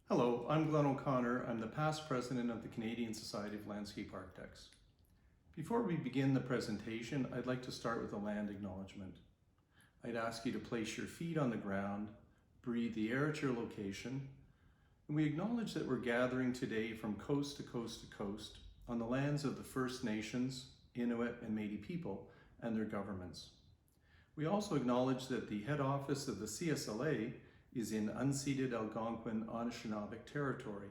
Hello, I'm Glenn O'Connor. I'm the past president of the Canadian Society of Landscape Architects. Before we begin the presentation, I'd like to start with a land acknowledgement. I'd ask you to place your feet on the ground, breathe the air at your location, and we acknowledge that we're gathering today from coast to coast to coast on the lands of the First Nations, Inuit, and Métis people and their governments. We also acknowledge that the head office of the CSLA is in unceded Algonquin Anishinaabe territory.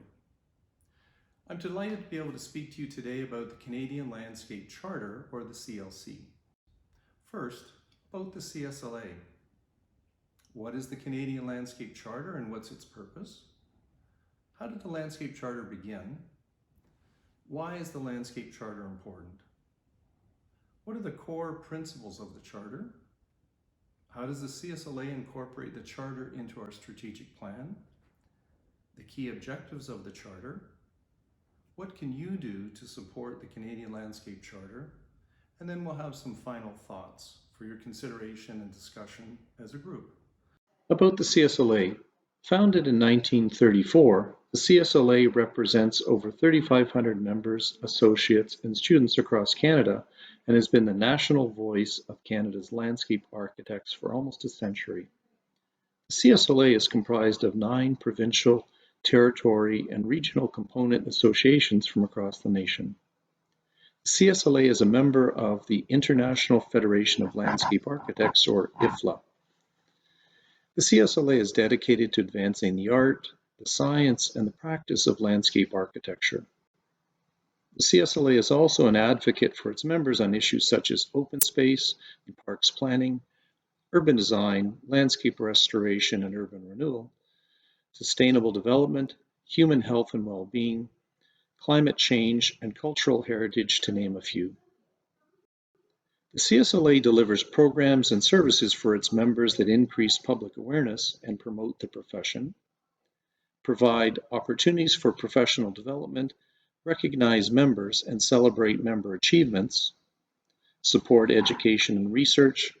I'm delighted to be able to speak to you today about the Canadian Landscape Charter, or the CLC. First, about the CSLA. What is the Canadian Landscape Charter and what's its purpose? How did the Landscape Charter begin? Why is the Landscape Charter important? What are the core principles of the Charter? How does the CSLA incorporate the Charter into our strategic plan? The key objectives of the Charter? What can you do to support the Canadian Landscape Charter? And then we'll have some final thoughts for your consideration and discussion as a group. About the CSLA. Founded in 1934, the CSLA represents over 3,500 members, associates, and students across Canada and has been the national voice of Canada's landscape architects for almost a century. The CSLA is comprised of 9 provincial, territory, and regional component associations from across the nation. The CSLA is a member of the International Federation of Landscape Architects, or IFLA. The CSLA is dedicated to advancing the art, the science, and the practice of landscape architecture. The CSLA is also an advocate for its members on issues such as open space and parks planning, urban design, landscape restoration and urban renewal, sustainable development, human health and well-being, climate change, and cultural heritage, to name a few. The CSLA delivers programs and services for its members that increase public awareness and promote the profession, provide opportunities for professional development, recognize members and celebrate member achievements, support education and research.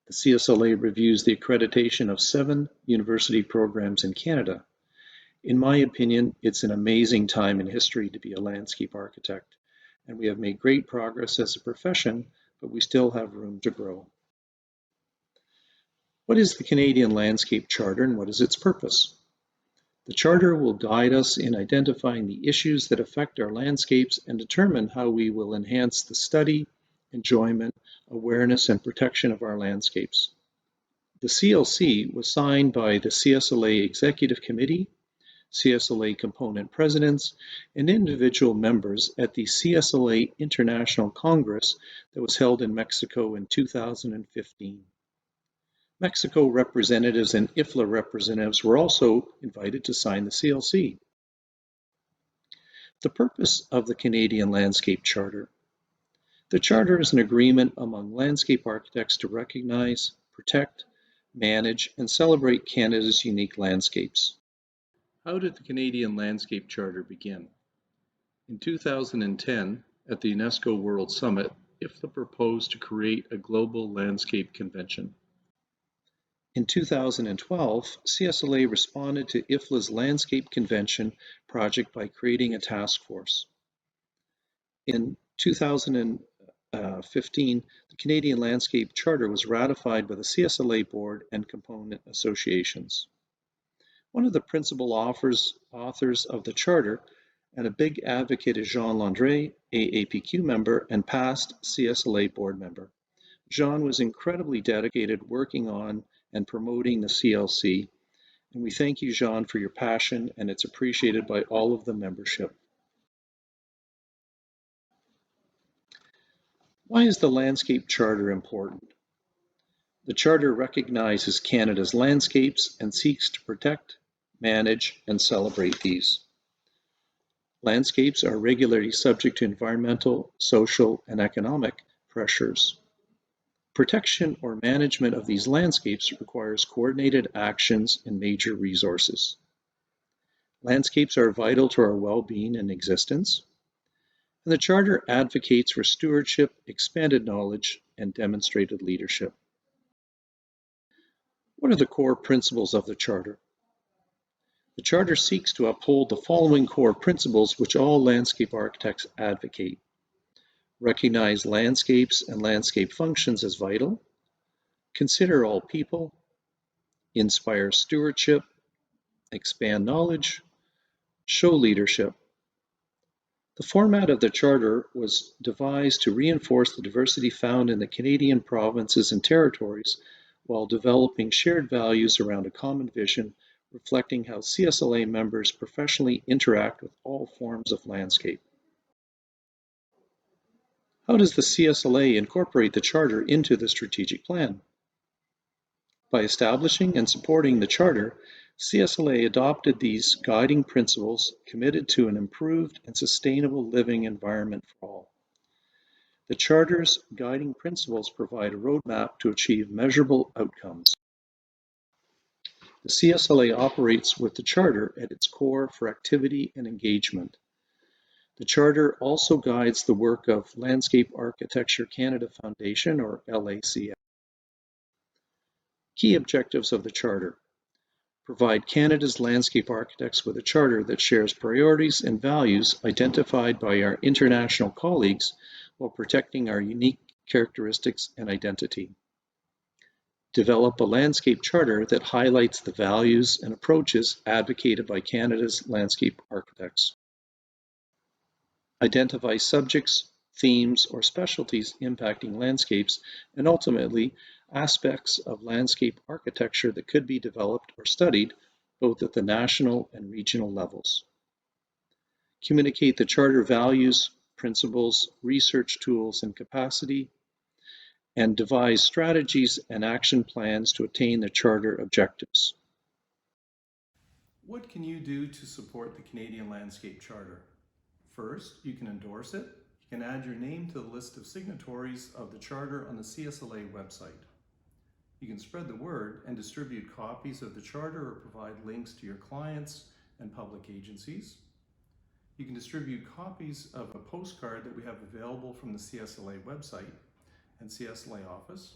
The CSLA reviews the accreditation of 7 university programs in Canada. In my opinion, it's an amazing time in history to be a landscape architect, and we have made great progress as a profession, but we still have room to grow. What is the Canadian Landscape Charter and what is its purpose? The Charter will guide us in identifying the issues that affect our landscapes and determine how we will enhance the study, enjoyment, awareness, and protection of our landscapes. The CLC was signed by the CSLA Executive Committee, CSLA component presidents, and individual members at the CSLA International Congress that was held in Mexico in 2015. Mexico representatives and IFLA representatives were also invited to sign the CLC. The purpose of the Canadian Landscape Charter. The Charter is an agreement among landscape architects to recognize, protect, manage, and celebrate Canada's unique landscapes. How did the Canadian Landscape Charter begin? In 2010, at the UNESCO World Summit, IFLA proposed to create a global landscape convention. In 2012, CSLA responded to IFLA's Landscape Convention project by creating a task force. In 2015, the Canadian Landscape Charter was ratified by the CSLA board and component associations. One of the principal authors of the Charter and a big advocate is Jean Landry, AAPQ member and past CSLA board member. Jean was incredibly dedicated working on and promoting the CLC, and we thank you, Jean, for your passion, and it's appreciated by all of the membership. Why is the Landscape Charter important? The Charter recognizes Canada's landscapes and seeks to protect, manage, and celebrate these. Landscapes are regularly subject to environmental, social, and economic pressures. Protection or management of these landscapes requires coordinated actions and major resources. Landscapes are vital to our well-being and existence, and the Charter advocates for stewardship, expanded knowledge, and demonstrated leadership. What are the core principles of the Charter? The Charter seeks to uphold the following core principles which all landscape architects advocate. Recognize landscapes and landscape functions as vital, consider all people, inspire stewardship, expand knowledge, show leadership. The format of the Charter was devised to reinforce the diversity found in the Canadian provinces and territories while developing shared values around a common vision reflecting how CSLA members professionally interact with all forms of landscape. How does the CSLA incorporate the Charter into the strategic plan? By establishing and supporting the Charter, CSLA adopted these guiding principles committed to an improved and sustainable living environment for all. The Charter's guiding principles provide a roadmap to achieve measurable outcomes. The CSLA operates with the Charter at its core for activity and engagement. The Charter also guides the work of Landscape Architecture Canada Foundation, or LACF. Key objectives of the Charter: provide Canada's landscape architects with a charter that shares priorities and values identified by our international colleagues while protecting our unique characteristics and identity. Develop a landscape charter that highlights the values and approaches advocated by Canada's landscape architects. Identify subjects, themes, or specialties impacting landscapes, and ultimately, aspects of landscape architecture that could be developed or studied both at the national and regional levels. Communicate the Charter values, principles, research tools, and capacity, and devise strategies and action plans to attain the Charter objectives. What can you do to support the Canadian Landscape Charter? First, you can endorse it. You can add your name to the list of signatories of the Charter on the CSLA website. You can spread the word and distribute copies of the Charter or provide links to your clients and public agencies. You can distribute copies of a postcard that we have available from the CSLA website and CSLA office.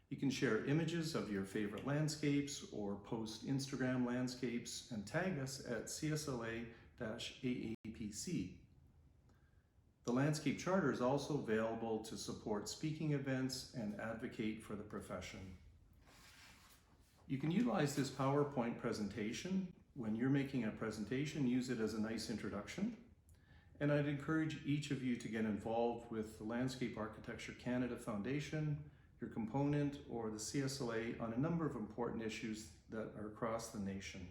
You can share images of your favorite landscapes or post Instagram landscapes and tag us at CSLA-AAPC. The Landscape Charter is also available to support speaking events and advocate for the profession. You can utilize this PowerPoint presentation. When you're making a presentation, use it as a nice introduction. And I'd encourage each of you to get involved with the Landscape Architecture Canada Foundation, your component, or the CSLA on a number of important issues that are across the nation.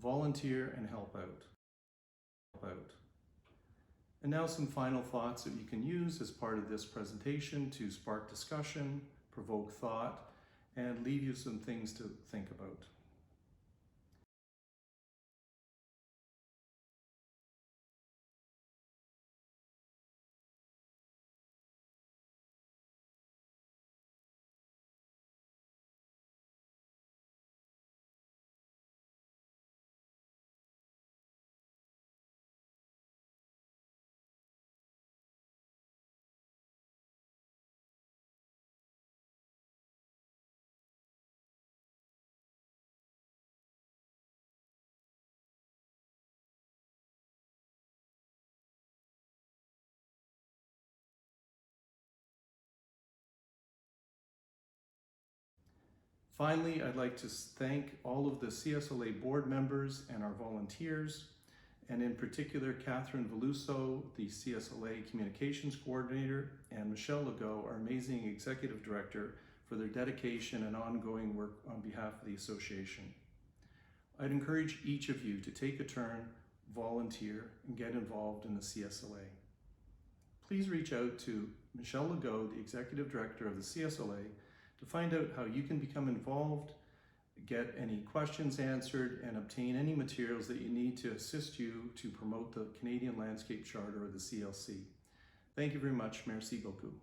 Volunteer and help out. And now some final thoughts that you can use as part of this presentation to spark discussion, provoke thought, and leave you some things to think about. Finally, I'd like to thank all of the CSLA board members and our volunteers, and in particular, Catherine Veluso, the CSLA Communications Coordinator, and Michelle Legault, our amazing Executive Director, for their dedication and ongoing work on behalf of the Association. I'd encourage each of you to take a turn, volunteer, and get involved in the CSLA. Please reach out to Michelle Legault, the Executive Director of the CSLA, to find out how you can become involved, get any questions answered, and obtain any materials that you need to assist you to promote the Canadian Landscape Charter, or the CLC. Thank you very much. Merci beaucoup.